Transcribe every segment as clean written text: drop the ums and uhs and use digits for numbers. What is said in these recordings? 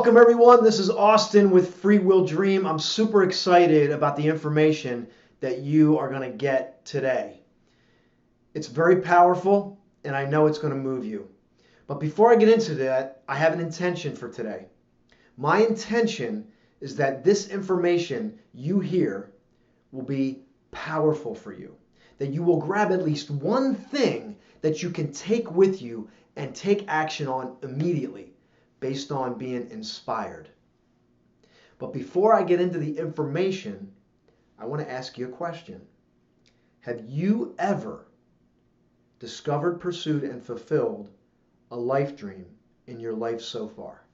Welcome everyone. This is Austin with Free Will Dream. I'm super excited about the information that you are going to get today. It's very powerful and I know it's going to move you. But before I get into that, I have an intention for today. My intention is that this information you hear will be powerful for you. That you will grab at least one thing that you can take with you and take action on immediately, based on being inspired. But before I get into the information, I want to ask you a question. Have you ever discovered, pursued, and fulfilled a life dream in your life so far?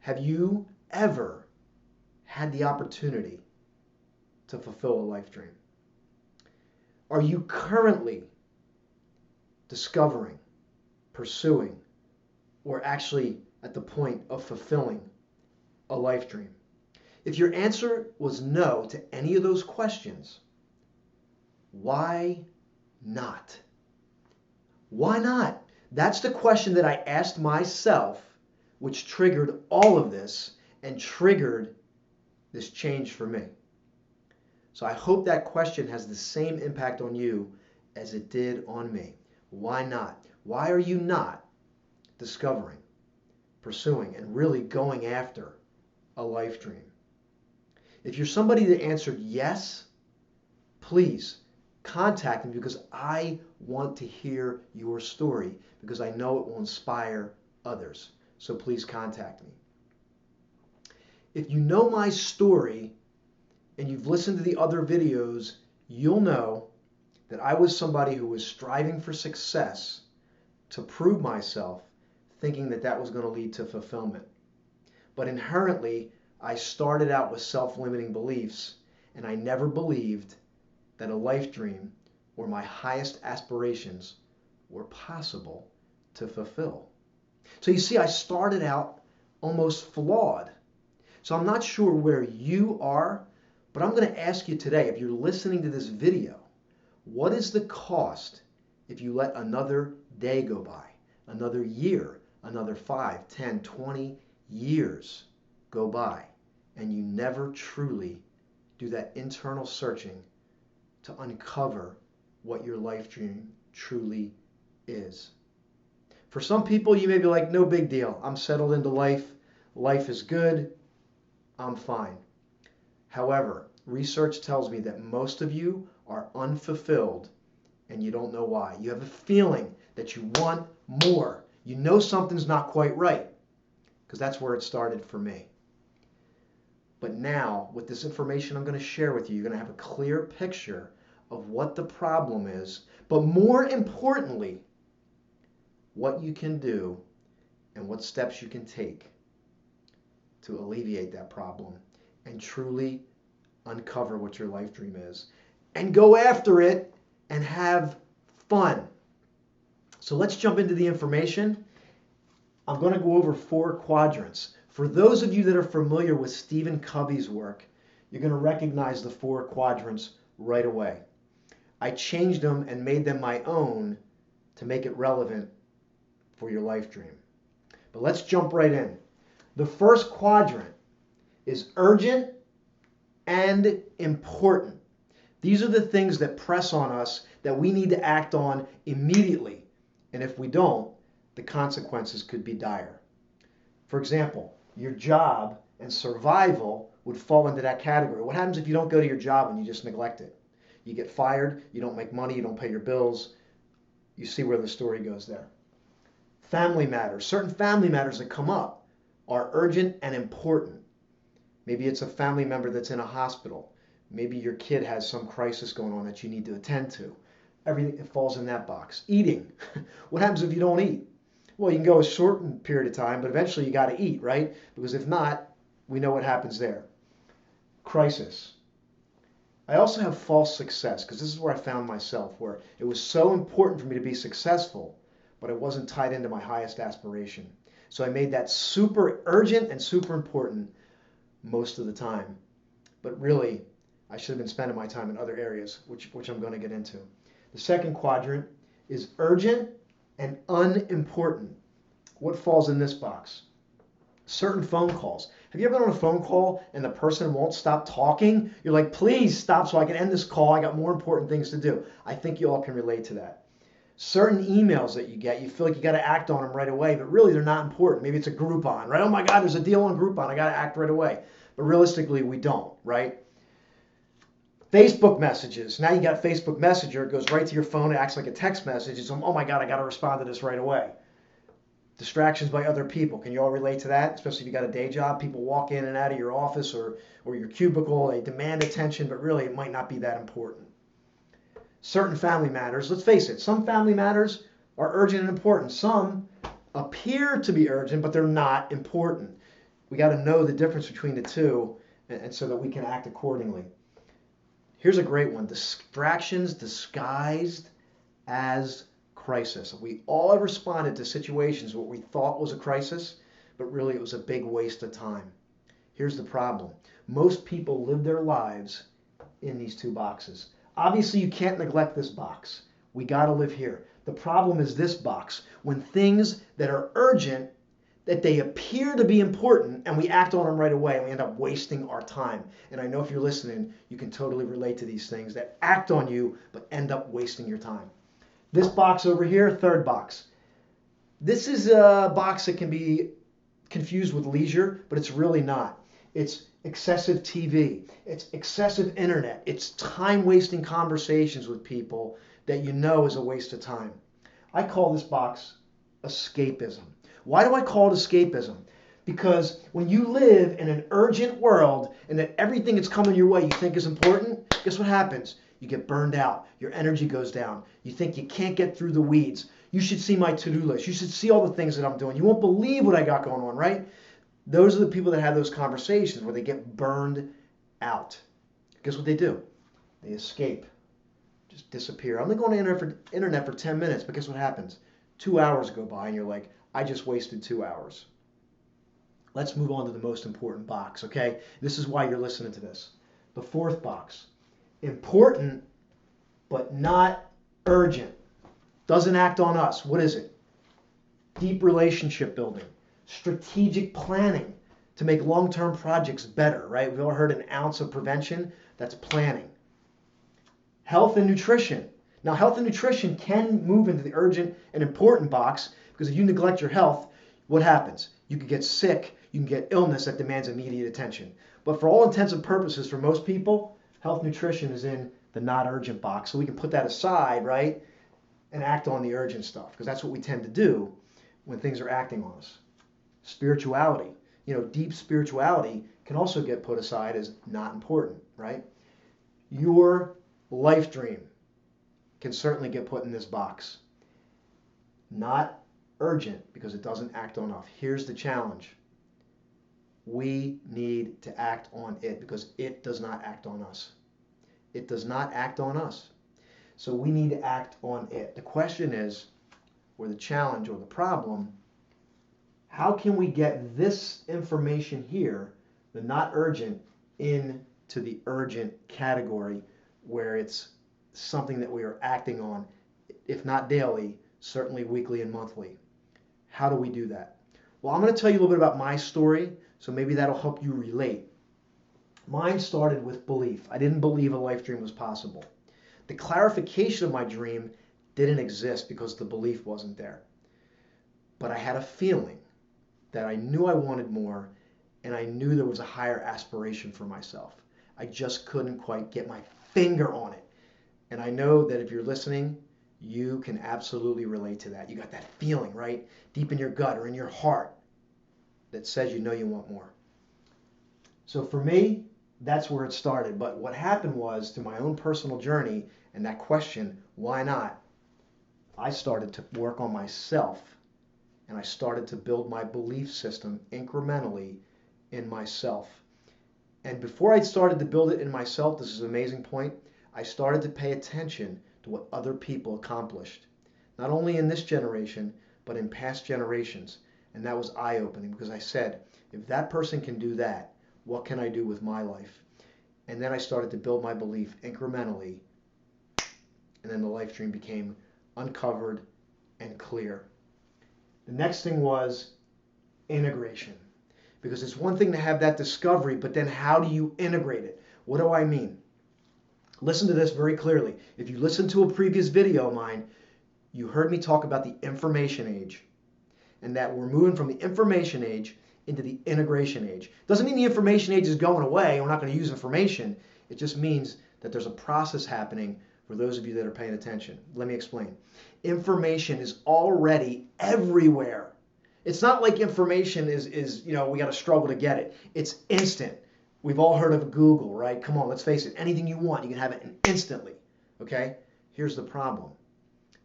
Have you ever had the opportunity to fulfill a life dream? Are you currently discovering, pursuing, or actually at the point of fulfilling a life dream? If your answer was no to any of those questions, why not? Why not? That's the question that I asked myself, which triggered all of this and triggered this change for me. So I hope that question has the same impact on you as it did on me. Why not? Why are you not discovering, pursuing, and really going after a life dream? If you're somebody that answered yes, please contact me, because I want to hear your story, because I know it will inspire others. So please contact me. If you know my story and you've listened to the other videos, you'll know that I was somebody who was striving for success to prove myself, thinking that that was going to lead to fulfillment. But inherently, I started out with self-limiting beliefs, and I never believed that a life dream or my highest aspirations were possible to fulfill. So you see, I started out almost flawed. So I'm not sure where you are, but I'm going to ask you today, if you're listening to this video, what is the cost if you let another day go by, another year, another 5, 10, 20 years go by, and you never truly do that internal searching to uncover what your life dream truly is? For some people, you may be like, no big deal. I'm settled into life. Life is good. I'm fine. However, research tells me that most of you are unfulfilled and you don't know why. You have a feeling that you want more. You know something's not quite right, because that's where it started for me. But now, with this information I'm going to share with you, you're going to have a clear picture of what the problem is, but more importantly, what you can do and what steps you can take to alleviate that problem and truly uncover what your life dream is and go after it and have fun. So let's jump into the information. I'm going to go over 4 quadrants. For those of you that are familiar with Stephen Covey's work, you're going to recognize the 4 quadrants right away. I changed them and made them my own to make it relevant for your life dream. But let's jump right in. The first quadrant is urgent and important. These are the things that press on us that we need to act on immediately. And if we don't, the consequences could be dire. For example, your job and survival would fall into that category. What happens if you don't go to your job and you just neglect it? You get fired, you don't make money, you don't pay your bills. You see where the story goes there. Family matters. Certain family matters that come up are urgent and important. Maybe it's a family member that's in a hospital. Maybe your kid has some crisis going on that you need to attend to. Everything falls in that box. Eating. What happens if you don't eat? Well, you can go a short period of time, but eventually you got to eat, right? Because if not, we know what happens there. Crisis. I also have false success, because this is where I found myself, where it was so important for me to be successful, but it wasn't tied into my highest aspiration. So I made that super urgent and super important most of the time. But really, I should have been spending my time in other areas, which I'm going to get into. The second quadrant is urgent and unimportant. What falls in this box? Certain phone calls. Have you ever been on a phone call and the person won't stop talking? You're like, please stop so I can end this call. I got more important things to do. I think you all can relate to that. Certain emails that you get, you feel like you got to act on them right away, but really they're not important. Maybe it's a Groupon, right? Oh my God, there's a deal on Groupon. I got to act right away. But realistically, we don't, right? Facebook messages. Now you got Facebook Messenger. It goes right to your phone. It acts like a text message. It's, oh my God, I got to respond to this right away. Distractions by other people. Can you all relate to that? Especially if you got a day job. People walk in and out of your office or your cubicle. They demand attention, but really it might not be that important. Certain family matters. Let's face it, some family matters are urgent and important. Some appear to be urgent, but they're not important. We got to know the difference between the two, and so that we can act accordingly. Here's a great one. Distractions disguised as crisis. We all have responded to situations what we thought was a crisis, but really it was a big waste of time. Here's the problem. Most people live their lives in these two boxes. Obviously, you can't neglect this box. We got to live here. The problem is this box. When things that are urgent, that they appear to be important, and we act on them right away, and we end up wasting our time. And I know if you're listening, you can totally relate to these things that act on you, but end up wasting your time. This box over here, third box. This is a box that can be confused with leisure, but it's really not. It's excessive TV. It's excessive internet. It's time-wasting conversations with people that you know is a waste of time. I call this box escapism. Why do I call it escapism? Because when you live in an urgent world and that everything that's coming your way you think is important, guess what happens? You get burned out. Your energy goes down. You think you can't get through the weeds. You should see my to-do list. You should see all the things that I'm doing. You won't believe what I got going on, right? Those are the people that have those conversations where they get burned out. Guess what they do? They escape. Just disappear. I'm only going to internet for 10 minutes, but guess what happens? 2 hours go by and you're like, I just wasted 2 hours. Let's move on to the most important box, okay? This is why you're listening to this. The fourth box. Important, but not urgent. Doesn't act on us. What is it? Deep relationship building. Strategic planning to make long-term projects better, right? We've all heard an ounce of prevention. That's planning. Health and nutrition. Now, health and nutrition can move into the urgent and important box because if you neglect your health, what happens? You can get sick. You can get illness that demands immediate attention. But for all intents and purposes, for most people, health nutrition is in the not urgent box. So we can put that aside, right, and act on the urgent stuff because that's what we tend to do when things are acting on us. Spirituality. Deep spirituality can also get put aside as not important, right? Your life dream can certainly get put in this box. Not urgent because it doesn't act on us. Here's the challenge. We need to act on it because it does not act on us. It does not act on us. So we need to act on it. The question is, or the challenge or the problem, how can we get this information here, the not urgent, into the urgent category where it's something that we are acting on, if not daily, certainly weekly and monthly? How do we do that? Well, I'm going to tell you a little bit about my story, so maybe that'll help you relate. Mine started with belief. I didn't believe a life dream was possible. The clarification of my dream didn't exist because the belief wasn't there. But I had a feeling that I knew I wanted more, and I knew there was a higher aspiration for myself. I just couldn't quite get my finger on it. And I know that if you're listening, you can absolutely relate to that. You got that feeling, right? Deep in your gut or in your heart that says you know you want more. So for me, that's where it started. But what happened was, through my own personal journey and that question, why not? I started to work on myself. And I started to build my belief system incrementally in myself. And before I started to build it in myself, this is an amazing point, I started to pay attention to what other people accomplished. Not only in this generation, but in past generations. And that was eye-opening because I said, if that person can do that, what can I do with my life? And then I started to build my belief incrementally. And then the life dream became uncovered and clear. The next thing was integration. Because it's one thing to have that discovery, but then how do you integrate it? What do I mean? Listen to this very clearly. If you listened to a previous video of mine, you heard me talk about the information age, and that we're moving from the information age into the integration age. Doesn't mean the information age is going away, we're not going to use information. It just means that there's a process happening for those of you that are paying attention. Let me explain. Information is already everywhere. It's not like information is we got to struggle to get it. It's instant. We've all heard of Google, right? Come on, let's face it. Anything you want, you can have it instantly. Okay? Here's the problem.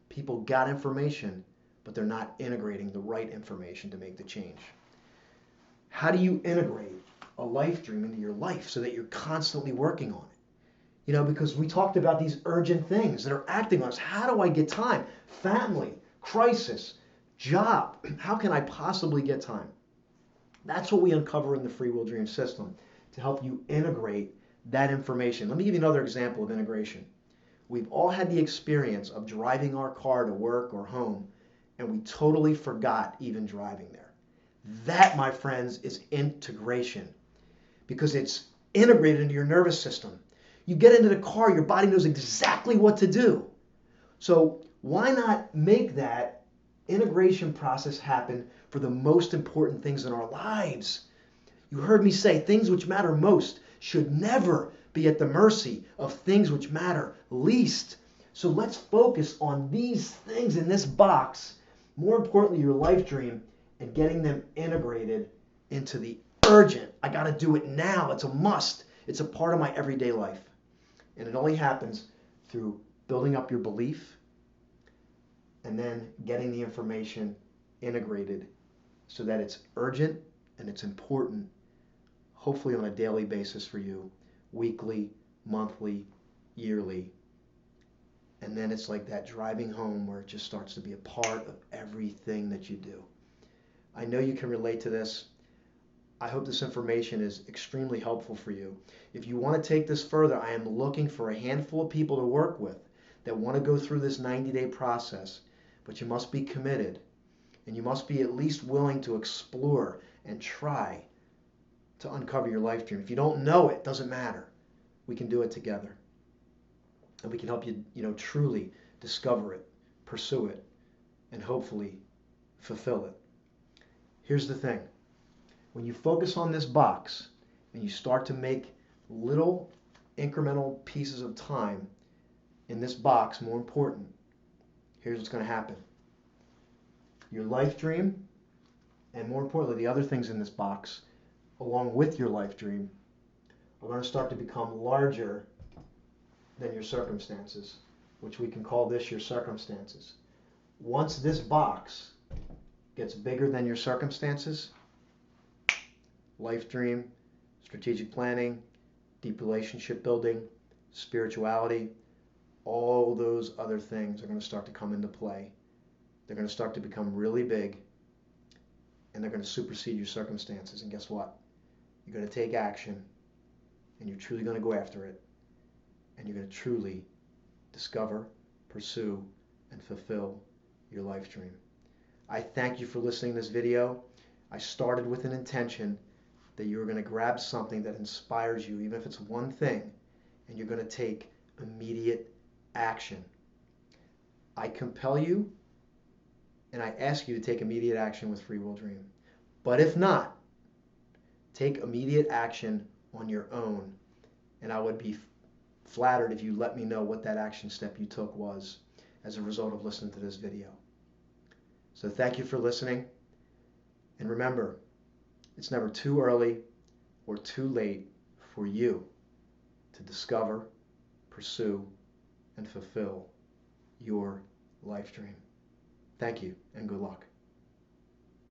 People got information, but they're not integrating the right information to make the change. How do you integrate a life dream into your life so that you're constantly working on it? Because we talked about these urgent things that are acting on us. How do I get time? Family, crisis, job. How can I possibly get time? That's what we uncover in the Free Will Dream System to help you integrate that information. Let me give you another example of integration. We've all had the experience of driving our car to work or home, and we totally forgot even driving there. That, my friends, is integration, because it's integrated into your nervous system. You get into the car, your body knows exactly what to do. So why not make that integration process happen for the most important things in our lives? You heard me say things which matter most should never be at the mercy of things which matter least. So let's focus on these things in this box, more importantly your life dream, and getting them integrated into the urgent. I got to do it now. It's a must. It's a part of my everyday life. And it only happens through building up your belief and then getting the information integrated so that it's urgent and it's important, hopefully on a daily basis for you, weekly, monthly, yearly. And then it's like that driving home where it just starts to be a part of everything that you do. I know you can relate to this. I hope this information is extremely helpful for you. If you want to take this further, I am looking for a handful of people to work with that want to go through this 90-day process, but you must be committed, and you must be at least willing to explore and try to uncover your life dream. If you don't know it, doesn't matter. We can do it together, and we can help you, truly discover it, pursue it, and hopefully fulfill it. Here's the thing. When you focus on this box and you start to make little incremental pieces of time in this box more important, here's what's going to happen. Your life dream, and more importantly, the other things in this box, along with your life dream, are going to start to become larger than your circumstances, which we can call this your circumstances. Once this box gets bigger than your circumstances, life dream, strategic planning, deep relationship building, spirituality, all those other things are going to start to come into play. They're going to start to become really big, and they're going to supersede your circumstances. And guess what? You're going to take action, and you're truly going to go after it, and you're going to truly discover, pursue, and fulfill your life dream. I thank you for listening to this video. I started with an intention that you're going to grab something that inspires you, even if it's one thing, and you're going to take immediate action. I compel you and I ask you to take immediate action with Free Will Dream. But if not, take immediate action on your own, and I would be flattered if you let me know what that action step you took was as a result of listening to this video. So thank you for listening, and remember, it's never too early or too late for you to discover, pursue, and fulfill your life dream. Thank you, and good luck.